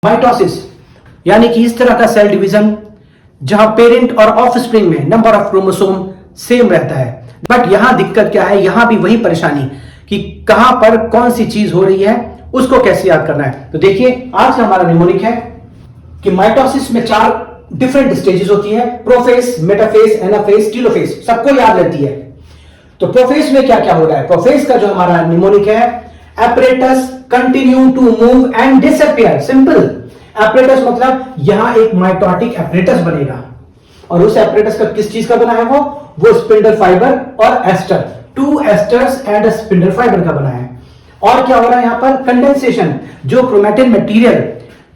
Mitosis यानी कि इस तरह का सेल डिवीजन जहां पेरेंट और ऑफस्प्रिंग में नंबर ऑफ क्रोमोसोम सेम रहता है। बट यहां दिक्कत क्या है, यहां भी वही परेशानी कि कहां पर कौन सी चीज हो रही है, उसको कैसे याद करना है। तो देखिए आज का हमारा निमोनिक है कि माइटोसिस में 4 डिफरेंट स्टेजेस होती है, प्रोफेज, मेटाफेज, एनाफेज, टीलोफेज, सबको याद रहती है। तो प्रोफेज में क्या क्या हो रहा है, प्रोफेज का जो हमारा निमोनिक है, apparatus continue to move and disappear। Simple, apparatus मतलब यहां एक माइटोटिक apparatus बनेगा और उस apparatus का किस चीज का बना है, वो स्पिंडल फाइबर और aster, 2 asters and a spindle fibre का बना है। और क्या हो रहा है यहां पर, कंडेंसेशन, जो क्रोमैटिन मटेरियल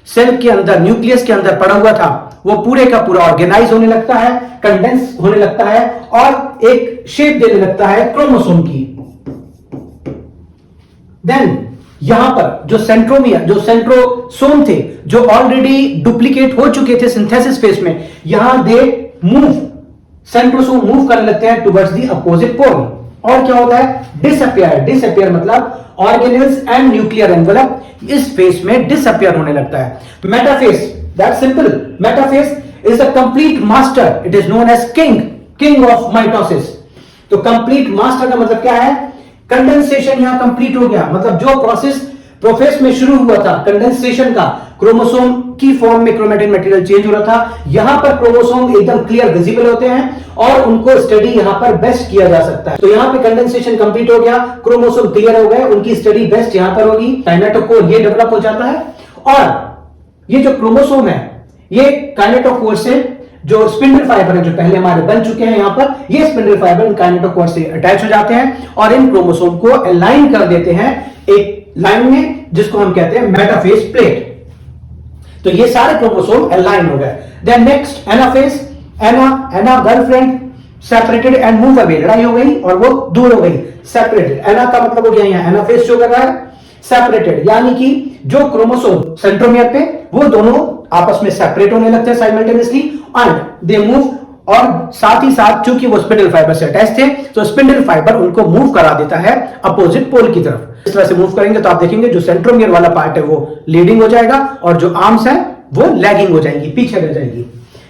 सेल के अंदर, न्यूक्लियस के अंदर पड़ा हुआ था, वो पूरे का पूरा ऑर्गेनाइज होने लगता है, कंडेंस होने लगता है और एक शेप देने लगता है क्रोमोसोम की। देन यहां पर जो सेंट्रोमियर, जो सेंट्रोसोम थे, जो ऑलरेडी डुप्लीकेट हो चुके थे सिंथेसिस फेज में, यहां दे मूव, सेंट्रोसोम मूव करने लगते हैं टुवर्ड्स द अपोजिट पोल। और क्या होता है, डिसअपियर, डिसअपियर मतलब ऑर्गेनेल्स एंड न्यूक्लियर एनवेलप इस फेज में डिसअपियर होने लगता है। Metaphase, that's simple, metaphase is the complete master, it is known as king of mitosis. तो कंप्लीट मास्टर का मतलब क्या है, कंडेंसेशन यहां कंप्लीट हो गया, मतलब जो प्रोसेस प्रोफेज में शुरू हुआ था कंडेंसेशन का, क्रोमोसोम की फॉर्म में क्रोमैटिन मटेरियल चेंज हो रहा था, यहां पर क्रोमोसोम एकदम क्लियर विजिबल होते हैं और उनको स्टडी यहां पर बेस्ट किया जा सकता है। तो यहां पे कंडेंसेशन कंप्लीट हो गया, क्रोमोसोम क्लियर हो गए, उनकी स्टडी बेस्ट यहां पर होगी, काइनेटोकोर ये डेवलप हो जाता है। और ये जो क्रोमोसोम है, ये काइनेटोकोर से जो स्पिंडल फाइबर है जो पहले हमारे बन चुके हैं, यहां पर ये स्पिंडल फाइबर इन काइनेटोकोर से अटैच हो जाते हैं और इन क्रोमोसोम को अलाइन कर देते हैं एक लाइन में, जिसको हम कहते हैं मेटाफेज प्लेट। तो ये सारे क्रोमोसोम अलाइन हो गए। देन नेक्स्ट एनाफेज, एना girlfriend separated and move away, लड़ाई हो गई और वो दूर हो गई, सेपरेटेड। एना का मतलब हो गया यहां एनाफेज जो कर रहा है सेपरेटेड, यानी कि जो क्रोमोसोम सेंट्रोमियर पे, वो दोनों आपस में सेपरेट होने लगते हैं साइमल्टेनियसली एंड दे मूव। और साथ ही साथ चूंकि वो स्पिंडल फाइबर से अटैच थे, तो स्पिंडल फाइबर उनको मूव करा देता है अपोजिट पोल की तरफ। इस तरह से मूव करेंगे तो आप देखेंगे जो सेंट्रोमियर वाला पार्ट है वो लीडिंग हो जाएगा और जो आर्म्स है वो लैगिंग हो जाएंगी, पीछे रह जाएगी।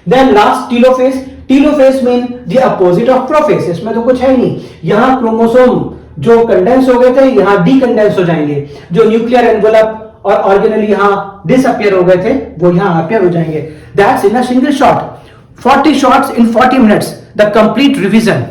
Then last telophase, telophase mean the opposite of prophase. इसमें तो कुछ है ही नहीं, यहां क्रोमोसोम जो कंडेंस हो गए थे यहां डीकंडेंस हो जाएंगे, जो न्यूक्लियर एनवेलप और ऑर्गेनेल यहां डिसअपियर हो गए थे वो यहां अपियर हो जाएंगे। That's in a single shot, 40 shots in 40 minutes, the complete revision.